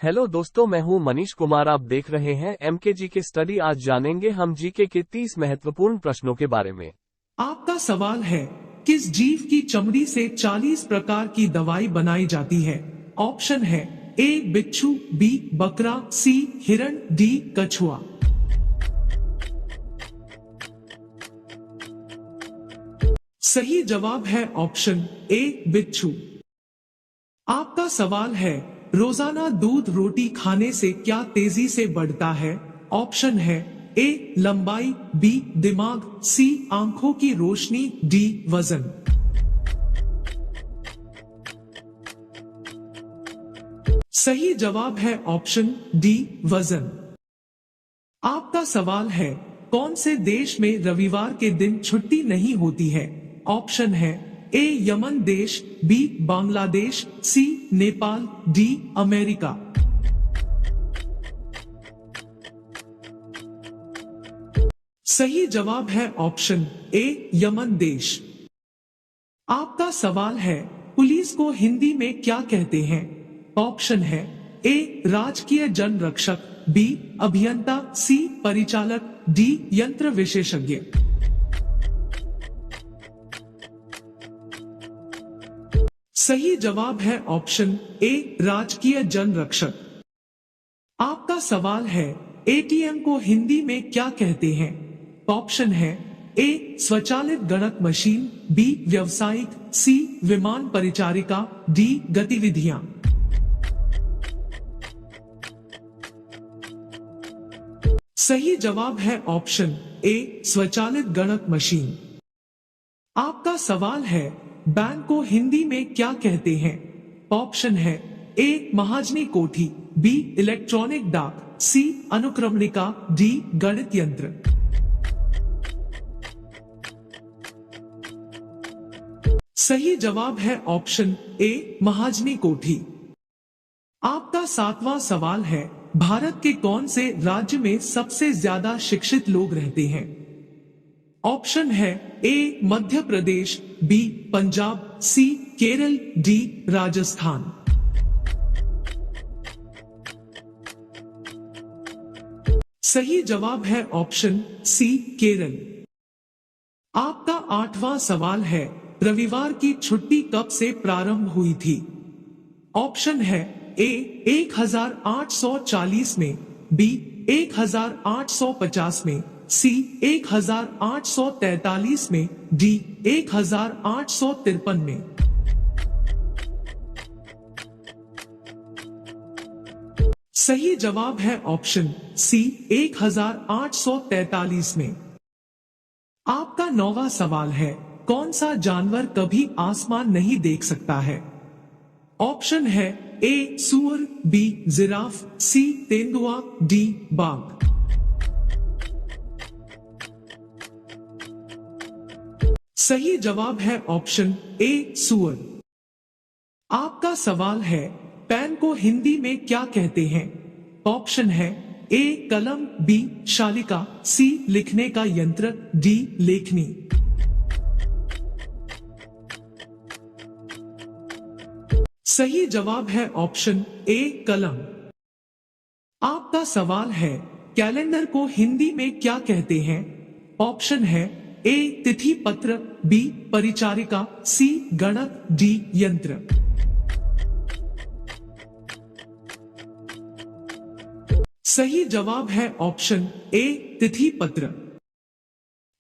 Hello दोस्तों, मैं हूं मनीष कुमार। आप देख रहे हैं एमके के स्टडी। आज जानेंगे हम जीके के 30 महत्वपूर्ण प्रश्नों के बारे में। आपका सवाल है, किस जीव की चमड़ी से 40 प्रकार की दवाई बनाई जाती है? ऑप्शन है ए बिच्छू, बी बकरा, सी हिरण, डी कछुआ। सही जवाब है ऑप्शन ए बिच्छू। आपका सवाल है, रोजाना दूध रोटी खाने से क्या तेजी से बढ़ता है? ऑप्शन है ए लंबाई, बी दिमाग, सी आंखों की रोशनी, डी वजन। सही जवाब है ऑप्शन डी वजन। आपका सवाल है, कौन से देश में रविवार के दिन छुट्टी नहीं होती है? ऑप्शन है ए यमन देश, बी बांग्लादेश, सी नेपाल, डी अमेरिका। सही जवाब है ऑप्शन ए यमन देश। आपका सवाल है, पुलिस को हिंदी में क्या कहते हैं? ऑप्शन है ए राजकीय जन रक्षक, बी अभियंता, सी परिचालक, डी यंत्र विशेषज्ञ। सही जवाब है ऑप्शन ए राजकीय जन रक्षक। आपका सवाल है, एटीएम को हिंदी में क्या कहते हैं? ऑप्शन है ए स्वचालित गणक मशीन, बी व्यवसायिक, सी विमान परिचारिका, डी गतिविधियां। सही जवाब है ऑप्शन ए स्वचालित गणक मशीन। आपका सवाल है, बैंक को हिंदी में क्या कहते हैं? ऑप्शन है ए महाजनी कोठी, बी इलेक्ट्रॉनिक डाक, सी अनुक्रमणिका, डी गणित यंत्र। सही जवाब है ऑप्शन ए महाजनी कोठी। आपका 7वां सवाल है, भारत के कौन से राज्य में सबसे ज्यादा शिक्षित लोग रहते हैं? ऑप्शन है ए मध्य प्रदेश, बी पंजाब, सी केरल, डी राजस्थान। सही जवाब है ऑप्शन सी केरल। आपका 8वां सवाल है, रविवार की छुट्टी कब से प्रारंभ हुई थी? ऑप्शन है ए 1840 में, बी 1850 में, सी 1843 में, डी 1853 में। सही जवाब है ऑप्शन सी 1843 में। आपका 9वां सवाल है, कौन सा जानवर कभी आसमान नहीं देख सकता है? ऑप्शन है ए सूअर, बी जिराफ, सी तेंदुआ, डी बाघ। सही जवाब है ऑप्शन ए सूअर। आपका सवाल है, पेन को हिंदी में क्या कहते हैं? ऑप्शन है ए कलम, बी शालिका, सी लिखने का यंत्र, डी लेखनी। सही जवाब है ऑप्शन ए कलम। आपका सवाल है, कैलेंडर को हिंदी में क्या कहते हैं? ऑप्शन है ए तिथि पत्र, बी परिचारिका, सी गणक, डी यंत्र। सही जवाब है ऑप्शन ए तिथि पत्र।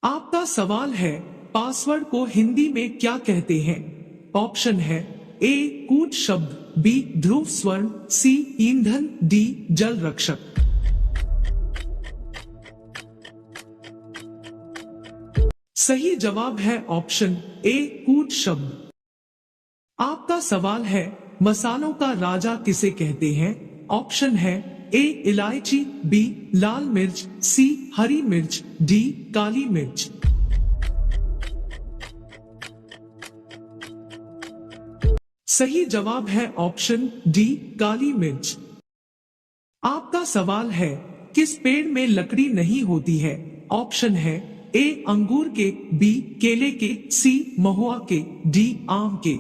आपका सवाल है, पासवर्ड को हिंदी में क्या कहते हैं? ऑप्शन है ए कूट शब्द, बी ध्रुव स्वर्ण, सी ईंधन, डी जल रक्षक। सही जवाब है ऑप्शन ए कूट शब्द। आपका सवाल है, मसालों का राजा किसे कहते हैं? ऑप्शन है ए इलायची, बी लाल मिर्च, सी हरी मिर्च, डी काली मिर्च। सही जवाब है ऑप्शन डी काली मिर्च। आपका सवाल है, किस पेड़ में लकड़ी नहीं होती है? ऑप्शन है ए अंगूर के, बी केले के, सी महुआ के, डी आम के।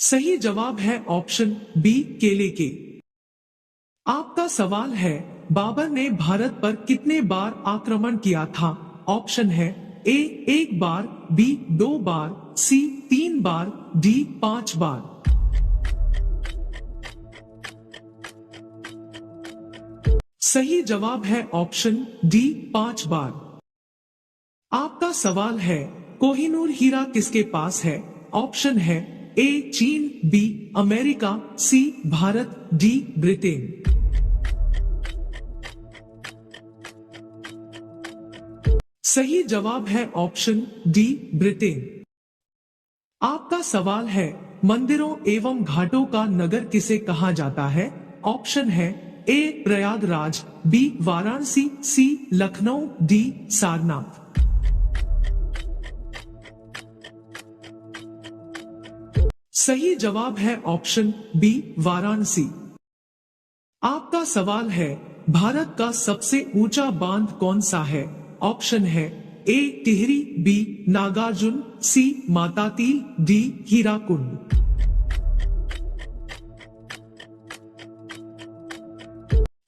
सही जवाब है ऑप्शन बी केले के। आपका सवाल है, बाबर ने भारत पर कितने बार आक्रमण किया था? ऑप्शन है ए 1 बार, बी 2 बार, सी 3 बार, डी 5 बार। सही जवाब है ऑप्शन डी 5 बार। आपका सवाल है, कोहिनूर हीरा किसके पास है? ऑप्शन है ए चीन, बी अमेरिका, सी भारत, डी ब्रिटेन। सही जवाब है ऑप्शन डी ब्रिटेन। आपका सवाल है, मंदिरों एवं घाटों का नगर किसे कहा जाता है? ऑप्शन है ए प्रयागराज, बी वाराणसी, सी लखनऊ, डी सारनाथ। सही जवाब है ऑप्शन बी वाराणसी। आपका सवाल है, भारत का सबसे ऊंचा बांध कौन सा है? ऑप्शन है ए टिहरी, बी नागार्जुन, सी मातातील, डी हीराकुंड।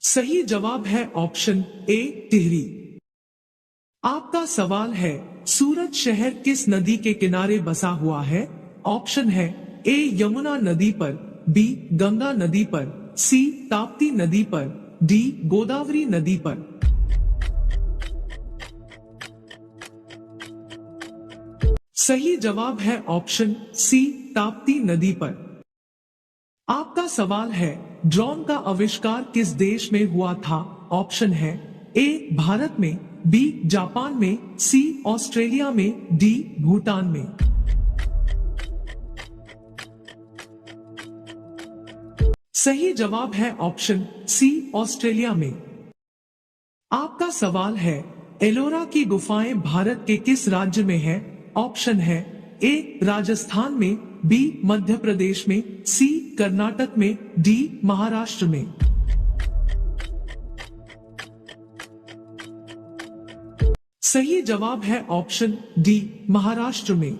सही जवाब है ऑप्शन ए टिहरी। आपका सवाल है, सूरत शहर किस नदी के किनारे बसा हुआ है? ऑप्शन है ए यमुना नदी पर, बी गंगा नदी पर, सी ताप्ती नदी पर, डी गोदावरी नदी पर। सही जवाब है ऑप्शन सी ताप्ती नदी पर। आपका सवाल है, ड्रोन का आविष्कार किस देश में हुआ था? ऑप्शन है ए भारत में, बी जापान में, सी ऑस्ट्रेलिया में, डी भूटान में। सही जवाब है ऑप्शन सी ऑस्ट्रेलिया में। आपका सवाल है, एलोरा की गुफाएं भारत के किस राज्य में है? ऑप्शन है ए राजस्थान में, बी मध्य प्रदेश में, सी कर्नाटक में, डी महाराष्ट्र में। सही जवाब है ऑप्शन डी महाराष्ट्र में।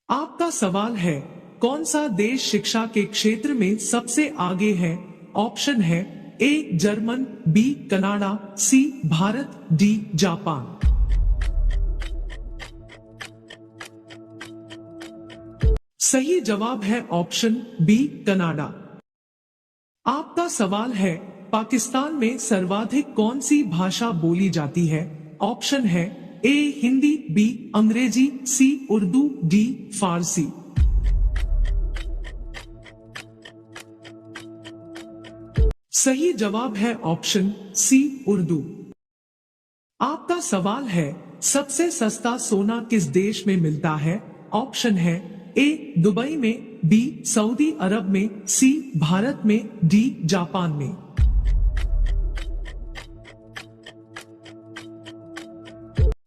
आपका सवाल है, कौन सा देश शिक्षा के क्षेत्र में सबसे आगे है? ऑप्शन है A German, B Canada, C Bharat, D Japan. सही जवाब है ऑप्शन बी कनाडा। आपका सवाल है, पाकिस्तान में सर्वाधिक कौन सी भाषा बोली जाती है? ऑप्शन है ए हिंदी, बी अंग्रेजी, सी उर्दू, डी फारसी। सही जवाब है ऑप्शन सी उर्दू। आपका सवाल है, सबसे सस्ता सोना किस देश में मिलता है? ऑप्शन है ए दुबई में, बी सऊदी अरब में, सी भारत में, डी जापान में।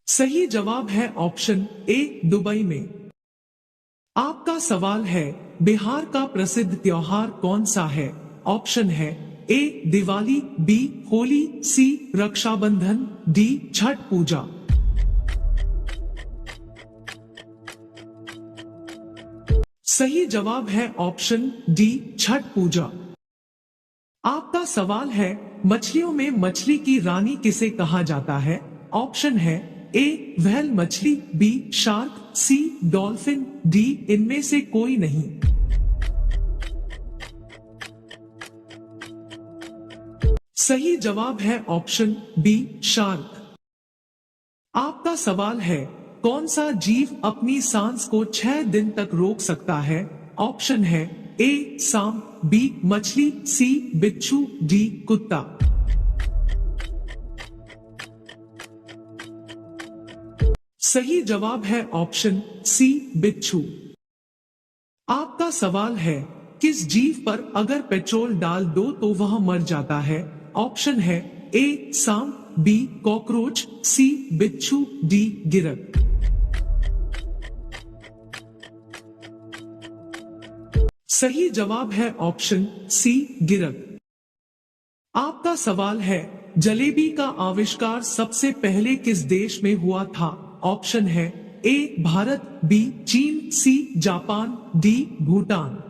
सही जवाब है ऑप्शन ए दुबई में। आपका सवाल है, बिहार का प्रसिद्ध त्योहार कौन सा है? ऑप्शन है ए दिवाली, बी होली, सी रक्षाबंधन, डी छठ पूजा। सही जवाब है ऑप्शन डी छठ पूजा। आपका सवाल है, मछलियों में मछली की रानी किसे कहा जाता है? ऑप्शन है ए व्हेल मछली, बी शार्क, सी डॉल्फिन, डी इनमें से कोई नहीं। सही जवाब है ऑप्शन बी शार्क। आपका सवाल है, कौन सा जीव अपनी सांस को 6 दिन तक रोक सकता है? ऑप्शन है ए सांप, बी मछली, सी बिच्छू, डी कुत्ता। सही जवाब है ऑप्शन सी बिच्छू। आपका सवाल है, किस जीव पर अगर पेट्रोल डाल दो तो वह मर जाता है? ऑप्शन है ए सांप, बी कॉकरोच, सी बिच्छू, डी गिरक। सही जवाब है ऑप्शन सी गिरक। आपका सवाल है, जलेबी का आविष्कार सबसे पहले किस देश में हुआ था? ऑप्शन है ए भारत, बी चीन, सी जापान, डी भूटान।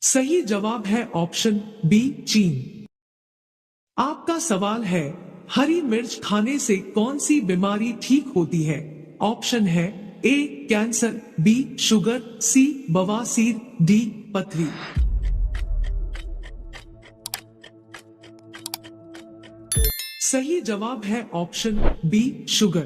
सही जवाब है ऑप्शन बी चीन। आपका सवाल है, हरी मिर्च खाने से कौन सी बीमारी ठीक होती है? ऑप्शन है ए कैंसर, बी शुगर, सी बवासीर, डी पथरी। सही जवाब है ऑप्शन बी शुगर।